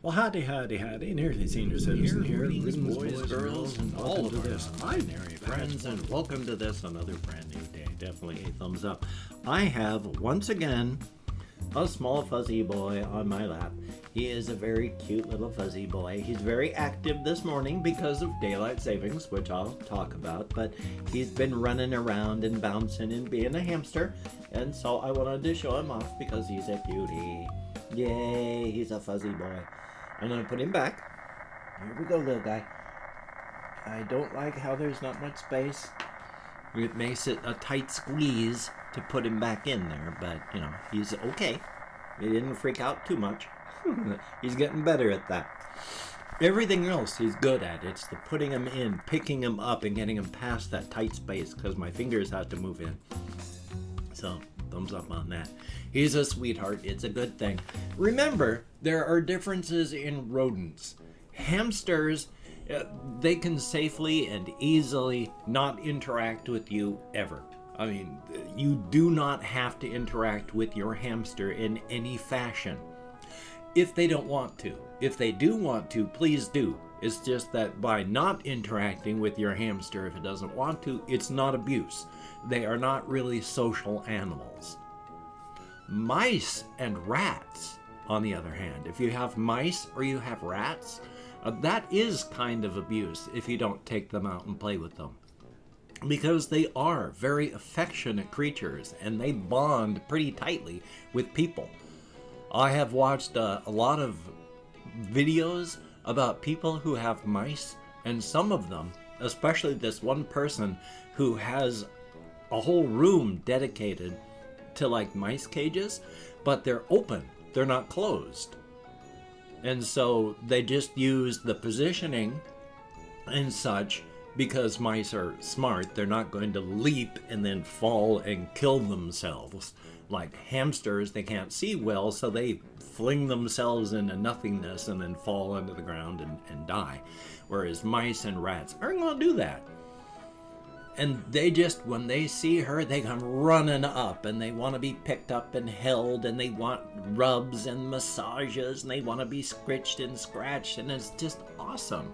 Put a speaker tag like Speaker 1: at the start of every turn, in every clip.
Speaker 1: Well, howdy, nearly senior citizen here.
Speaker 2: Greetings,
Speaker 1: Greetings,
Speaker 2: boys, girls, and
Speaker 1: welcome
Speaker 2: all
Speaker 1: to
Speaker 2: of
Speaker 1: this
Speaker 2: our binary friends, and welcome to this another brand new day. Definitely a thumbs up. I have once again a small fuzzy boy on my lap. He is a very cute little fuzzy boy. He's very active this morning because of daylight savings, which I'll talk about, but he's been running around and bouncing and being a hamster, and so I wanted to show him off because he's a cutie. Yay, he's a fuzzy boy. I'm gonna put him back. Here we go, little guy. I don't like how there's not much space. It makes it a tight squeeze to put him back in there, but, you know, he's okay. He didn't freak out too much. He's getting better at that. Everything else he's good at. It's the putting him in, picking him up, and getting him past that tight space because my fingers had to move in. So, thumbs up on that. He's a sweetheart. It's a good thing. Remember, there are differences in rodents. Hamsters, they can safely and easily not interact with you ever. I mean, you do not have to interact with your hamster in any fashion if they don't want to. If they do want to, please do. It's just that by not interacting with your hamster if it doesn't want to, it's not abuse. They are not really social animals. Mice and rats, on the other hand, if you have mice or you have rats, that is kind of abuse if you don't take them out and play with them. Because they are very affectionate creatures and they bond pretty tightly with people. I have watched a lot of videos about people who have mice, and some of them, especially this one person who has a whole room dedicated to like mice cages, but they're open, they're not closed. And so they just use the positioning and such because mice are smart. They're not going to leap and then fall and kill themselves. Like hamsters, they can't see well, so they fling themselves into nothingness and then fall into the ground and die. Whereas mice and rats aren't going to do that. And they just, when they see her, they come running up and they want to be picked up and held and they want rubs and massages and they want to be scritched and scratched, and it's just awesome.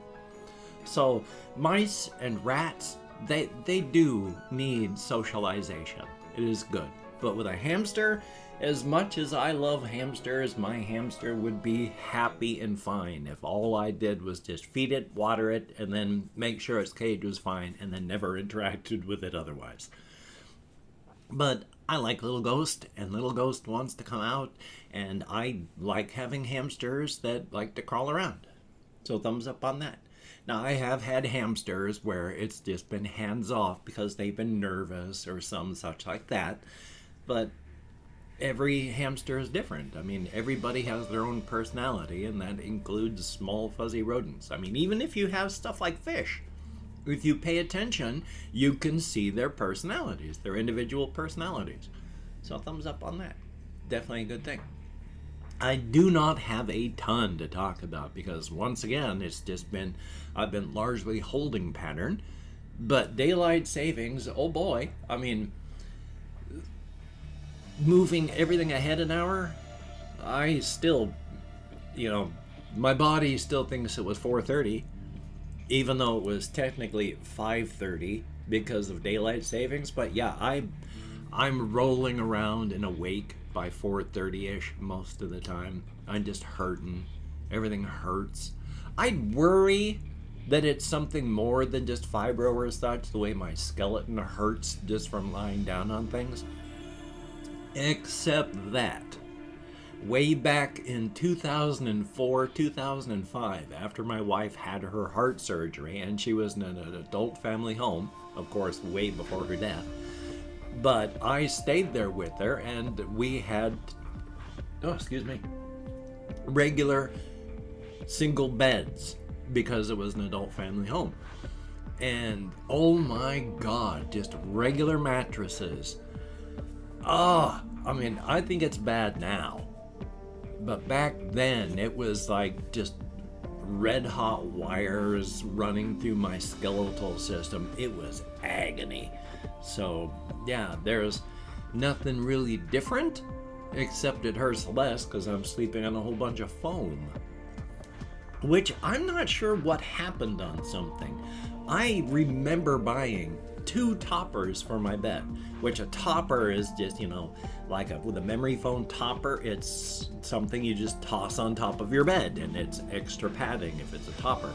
Speaker 2: So mice and rats, they do need socialization. It is good. But with a hamster, as much as I love hamsters, my hamster would be happy and fine if all I did was just feed it, water it, and then make sure its cage was fine, and then never interacted with it otherwise. But I like Little Ghost, and Little Ghost wants to come out, and I like having hamsters that like to crawl around. So thumbs up on that. Now, I have had hamsters where it's just been hands off because they've been nervous or some such like that. But every hamster is different. I mean, everybody has their own personality, and that includes small fuzzy rodents. I mean, even if you have stuff like fish, if you pay attention, you can see their personalities, their individual personalities. So thumbs up on that. Definitely a good thing. I do not have a ton to talk about because, once again, I've been largely holding pattern. But daylight savings, oh boy, I mean, moving everything ahead an hour, I still, my body still thinks it was 4:30, even though it was technically 5:30 because of daylight savings. But yeah, I'm rolling around and awake by 4:30ish most of the time. I'm just hurting. Everything hurts. I'd worry that it's something more than just fibro or such, the way my skeleton hurts just from lying down on things. Except that, way back in 2004, 2005, after my wife had her heart surgery, and she was in an adult family home, of course, way before her death, but I stayed there with her, and we had, regular single beds, because it was an adult family home. And oh my God, just regular mattresses. I think it's bad now. But back then, it was like just red hot wires running through my skeletal system. It was agony. So, yeah, there's nothing really different, except it hurts less because I'm sleeping on a whole bunch of foam. which I'm not sure what happened on something. I remember buying 2 toppers for my bed, which a topper is just, like with a memory foam topper, it's something you just toss on top of your bed, and it's extra padding if it's a topper.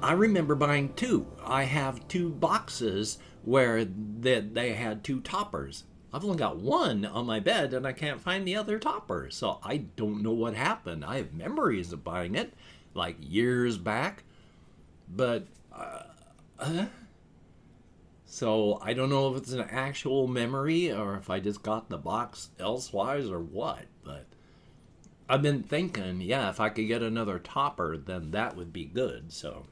Speaker 2: I remember buying 2. I have 2 boxes where they had 2 toppers. I've only got 1 on my bed, and I can't find the other topper, so I don't know what happened. I have memories of buying it, like years back, but so I don't know if it's an actual memory or if I just got the box elsewise or what, but I've been thinking, yeah, if I could get another topper, then that would be good. So,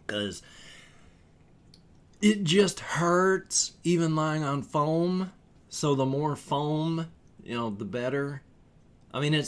Speaker 2: because it just hurts even lying on foam. So the more foam, the better. I mean,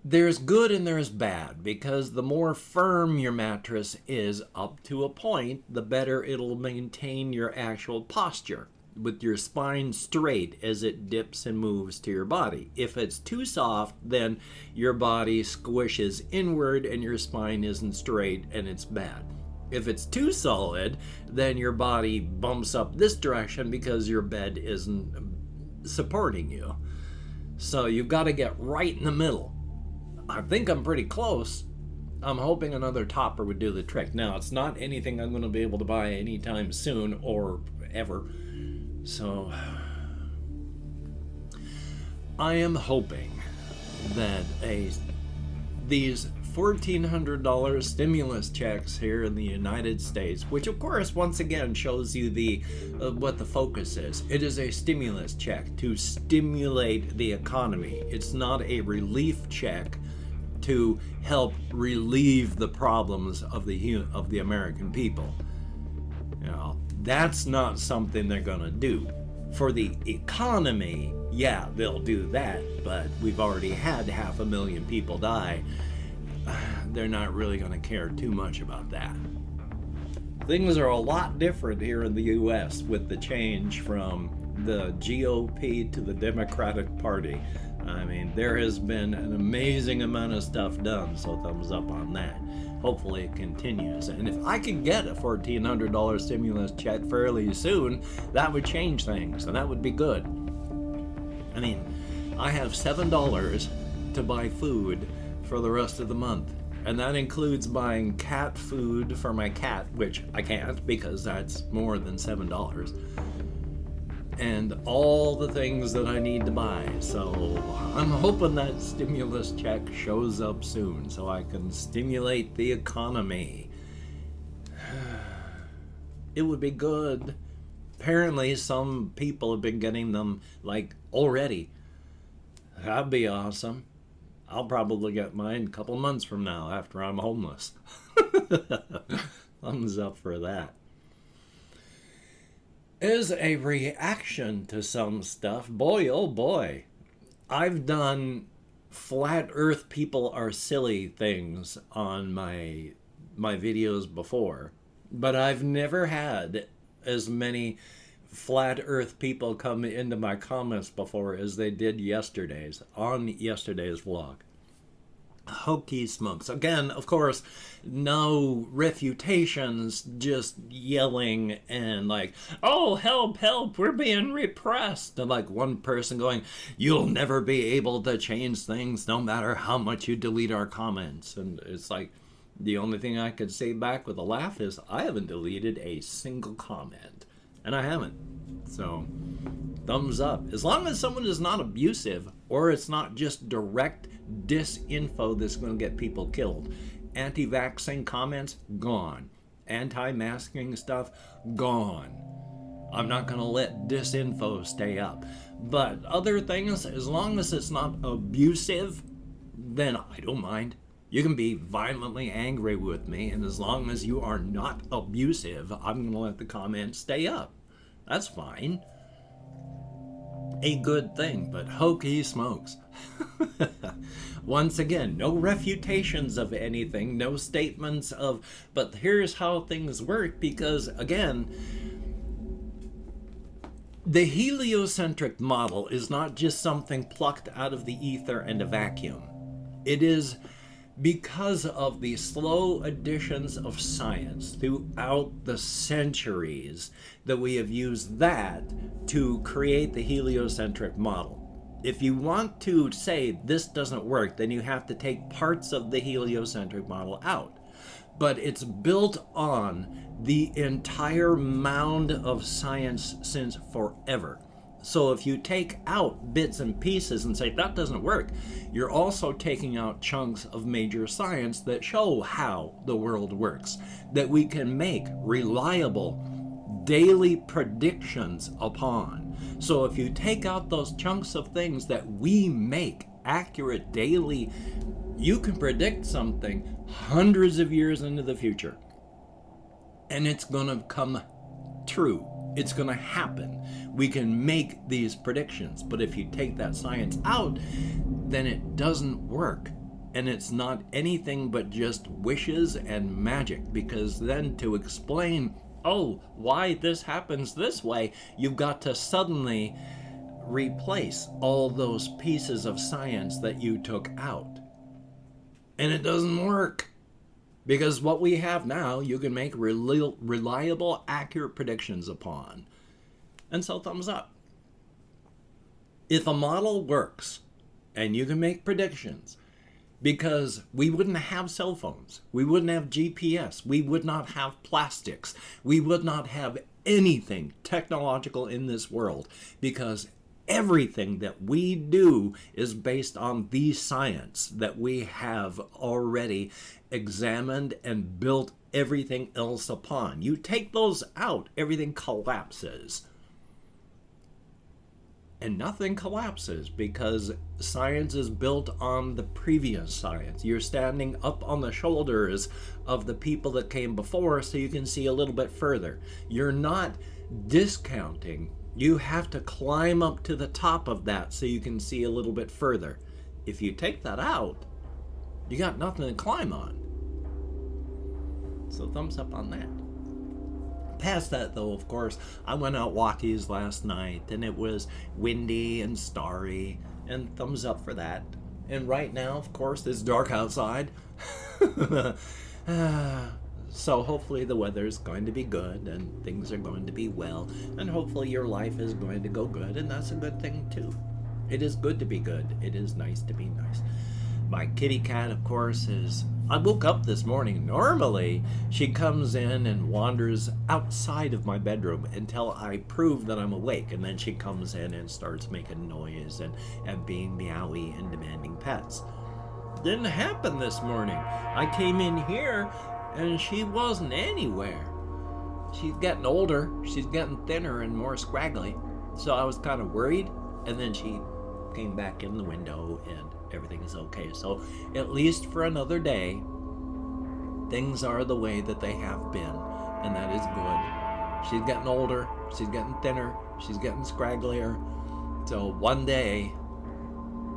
Speaker 2: there's good and there's bad, because the more firm your mattress is up to a point, the better it'll maintain your actual posture with your spine straight as it dips and moves to your body. If it's too soft, then your body squishes inward and your spine isn't straight and it's bad. If it's too solid, then your body bumps up this direction because your bed isn't supporting you. So you've got to get right in the middle. I think I'm pretty close. I'm hoping another topper would do the trick. Now, it's not anything I'm going to be able to buy anytime soon or ever. So, I am hoping that these $1,400 stimulus checks here in the United States, which of course once again shows you what the focus is. It is a stimulus check to stimulate the economy. It's not a relief check to help relieve the problems of the American people. That's not something they're gonna do. For the economy, yeah, they'll do that, but we've already had 500,000 people die. They're not really going to care too much about that. Things are a lot different here in the U.S. with the change from the GOP to the Democratic Party. I mean, there has been an amazing amount of stuff done, so thumbs up on that. Hopefully it continues. And if I could get a $1,400 stimulus check fairly soon, that would change things, and that would be good. I mean, I have $7 to buy food for the rest of the month, and that includes buying cat food for my cat, which I can't because that's more than $7, and all the things that I need to buy. So I'm hoping that stimulus check shows up soon so I can stimulate the economy. It would be good. Apparently some people have been getting them already. That'd be awesome. I'll probably get mine a couple months from now after I'm homeless. Thumbs up for that. As a reaction to some stuff, boy, oh boy, I've done flat earth people are silly things on my videos before, but I've never had as many flat earth people come into my comments before as they did on yesterday's vlog. Hokey smokes. Again, of course, no refutations, just yelling and oh, help, help, we're being repressed. And one person going, you'll never be able to change things no matter how much you delete our comments. And it's the only thing I could say back with a laugh is I haven't deleted a single comment. And I haven't. So, thumbs up. As long as someone is not abusive, or it's not just direct disinfo that's going to get people killed. Anti-vaccine comments, gone. Anti-masking stuff, gone. I'm not going to let disinfo stay up. But other things, as long as it's not abusive, then I don't mind. You can be violently angry with me, and as long as you are not abusive, I'm going to let the comments stay up. That's fine. A good thing, but hokey smokes. Once again, no refutations of anything, no statements of, but here's how things work, because again, the heliocentric model is not just something plucked out of the ether and a vacuum. It is Because of the slow additions of science throughout the centuries, that we have used that to create the heliocentric model. If you want to say this doesn't work, then you have to take parts of the heliocentric model out. But it's built on the entire mound of science since forever. So if you take out bits and pieces and say that doesn't work, you're also taking out chunks of major science that show how the world works, that we can make reliable daily predictions upon. So if you take out those chunks of things that we make accurate daily, you can predict something hundreds of years into the future. And it's going to come true. It's going to happen. We can make these predictions. But if you take that science out, then it doesn't work. And it's not anything but just wishes and magic. Because then to explain, why this happens this way, you've got to suddenly replace all those pieces of science that you took out. And it doesn't work. Because what we have now, you can make reliable, accurate predictions upon. And so thumbs up. If a model works, and you can make predictions, because we wouldn't have cell phones, we wouldn't have GPS, we would not have plastics, we would not have anything technological in this world, because everything that we do is based on the science that we have already examined and built everything else upon. You take those out, everything collapses. And nothing collapses because science is built on the previous science. You're standing up on the shoulders of the people that came before so you can see a little bit further. You're not discounting. You have to climb up to the top of that so you can see a little bit further. If you take that out, you got nothing to climb on. So thumbs up on that. Past that though, of course, I went out walkies last night and it was windy and starry, and thumbs up for that. And right now, of course, it's dark outside. So hopefully the weather's going to be good and things are going to be well, and hopefully your life is going to go good, and that's a good thing too. It is good to be good. It is nice to be nice. My kitty cat, of course, I woke up this morning. Normally, she comes in and wanders outside of my bedroom until I prove that I'm awake, and then she comes in and starts making noise and being meowy and demanding pets. Didn't happen this morning. I came in here and she wasn't anywhere. She's getting older, she's getting thinner and more scraggly, so I was kind of worried, and then she came back in the window and everything is okay. So at least for another day, things are the way that they have been, and that is good. She's getting older, she's getting thinner, she's getting scragglier, so one day,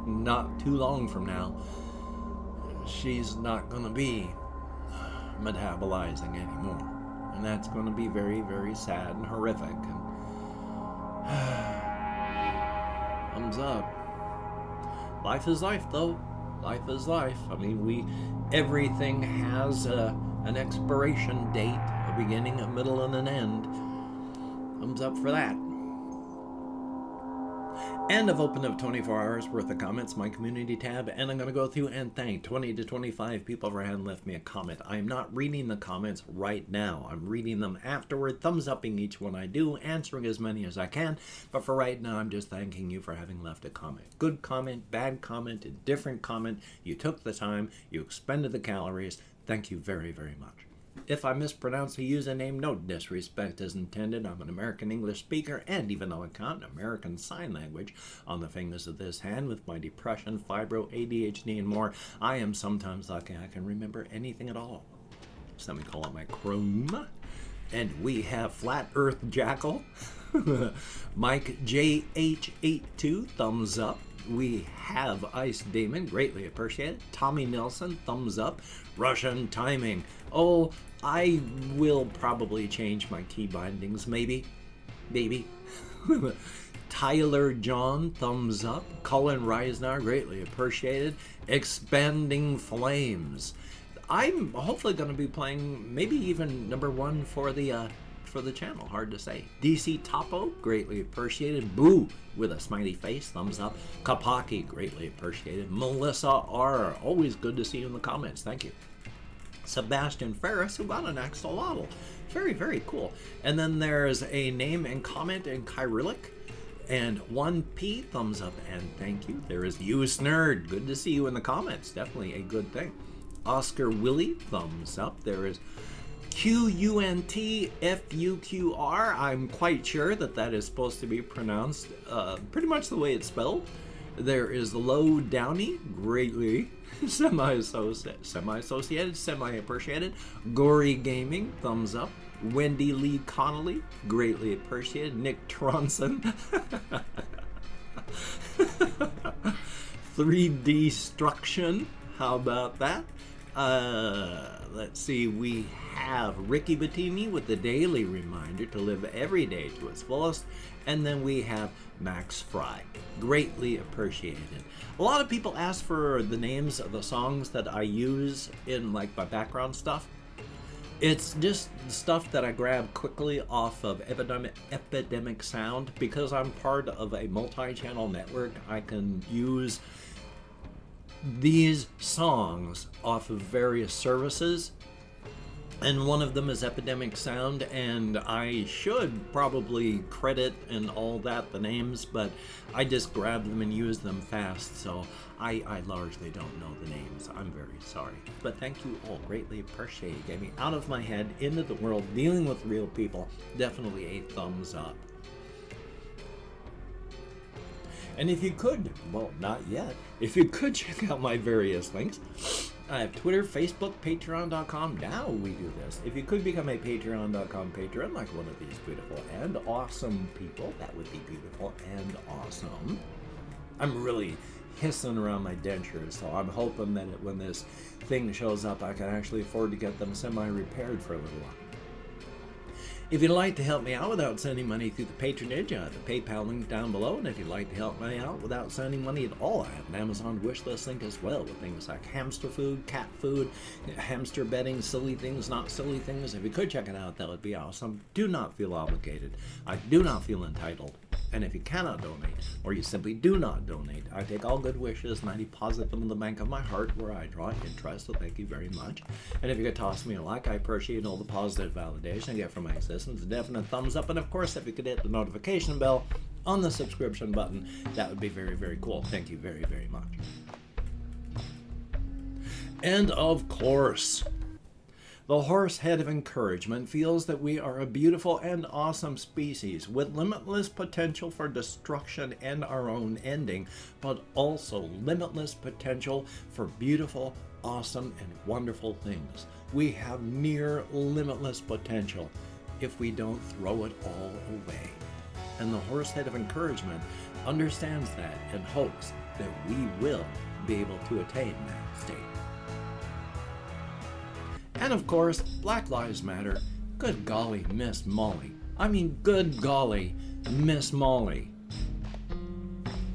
Speaker 2: not too long from now, she's not going to be metabolizing anymore, and that's going to be very, very sad and horrific. And thumbs up. Life is life, though. Life is life. I mean, everything has an expiration date, a beginning, a middle, and an end. Thumbs up for that. And I've opened up 24 hours worth of comments, my community tab, and I'm going to go through and thank 20 to 25 people who haven't left me a comment. I'm not reading the comments right now. I'm reading them afterward, thumbs upping each one I do, answering as many as I can. But for right now, I'm just thanking you for having left a comment. Good comment, bad comment, indifferent comment. You took the time, you expended the calories. Thank you very, very much. If I mispronounce a username, no disrespect is intended. I'm an American English speaker, and even though I can't American Sign Language on the fingers of this hand with my depression, fibro, ADHD, and more, I am sometimes lucky I can remember anything at all. Semicolon my Chrome. And we have Flat Earth Jackal, Mike JH82, thumbs up. We have Ice Demon, greatly appreciated. Tommy Nelson, thumbs up. Russian Timing. Oh, I will probably change my key bindings, maybe. Tyler John, thumbs up. Colin Reisner, greatly appreciated. Expanding Flames. I'm hopefully going to be playing maybe even number 1 for the channel. Hard to say. DC Topo, greatly appreciated. Boo with a smiley face, thumbs up. Kapaki, greatly appreciated. Melissa R, always good to see you in the comments. Thank you. Sebastian Ferris, who got an axolotl. Very, very cool. And then there's a name and comment in Kyrillic. And 1P, thumbs up and thank you. There is Use Nerd. Good to see you in the comments. Definitely a good thing. Oscar Willie, thumbs up. There is QUNTFUQR. I'm quite sure that is supposed to be pronounced pretty much the way it's spelled. There is Low Downey, greatly semi-associated, semi-appreciated. Gory Gaming, thumbs up. Wendy Lee Connolly, greatly appreciated. Nick Tronson. 3D Struction, how about that? Let's see, we have Ricky Bettini with the daily reminder to live every day to its fullest. And then we have Max Fry, greatly appreciated. A lot of people ask for the names of the songs that I use in like my background stuff. It's just stuff that I grab quickly off of Epidemic Sound. Because I'm part of a multi-channel network, I can use these songs off of various services. And one of them is Epidemic Sound, and I should probably credit and all that, the names, but I just grab them and use them fast, so I largely don't know the names. I'm very sorry. But thank you all, greatly appreciate it. Get me out of my head, into the world, dealing with real people. Definitely a thumbs up. And if you could, well, not yet, if you could check out my various links, I have Twitter, Facebook, Patreon.com. Now we do this. If you could become a Patreon.com patron, like one of these beautiful and awesome people, that would be beautiful and awesome. I'm really hissing around my dentures, so I'm hoping that when this thing shows up, I can actually afford to get them semi-repaired for a little while. If you'd like to help me out without sending money through the patronage, I have the PayPal link down below. And if you'd like to help me out without sending money at all, I have an Amazon wishlist link as well with things like hamster food, cat food, hamster bedding, silly things, not silly things. If you could check it out, that would be awesome. Do not feel obligated. I do not feel entitled. And if you cannot donate, or you simply do not donate, I take all good wishes and I deposit them in the bank of my heart where I draw interest, so thank you very much. And if you could toss me a like, I appreciate all the positive validation I get from my existence, a definite thumbs up, and of course, if you could hit the notification bell on the subscription button, that would be very, very cool. Thank you very, very much. And of course, the horse head of encouragement feels that we are a beautiful and awesome species with limitless potential for destruction and our own ending, but also limitless potential for beautiful, awesome, and wonderful things. We have near limitless potential if we don't throw it all away. And the horse head of encouragement understands that and hopes that we will be able to attain that state. And of course, Black Lives Matter. Good golly, Miss Molly. I mean, good golly, Miss Molly.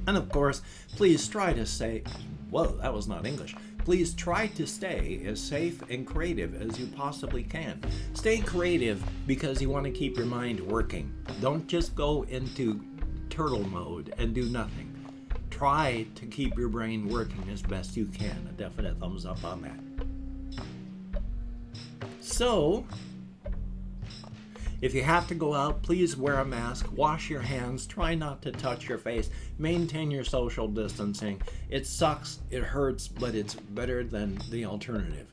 Speaker 2: And of course, please try to stay, whoa, that was not English. Please try to stay as safe and creative as you possibly can. Stay creative because you want to keep your mind working. Don't just go into turtle mode and do nothing. Try to keep your brain working as best you can. A definite thumbs up on that. So, if you have to go out, please wear a mask, wash your hands, try not to touch your face, maintain your social distancing. It sucks, it hurts, but it's better than the alternative.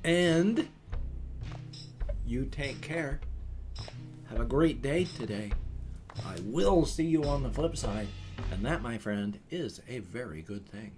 Speaker 2: And you take care. Have a great day today. I will see you on the flip side, and that, my friend, is a very good thing.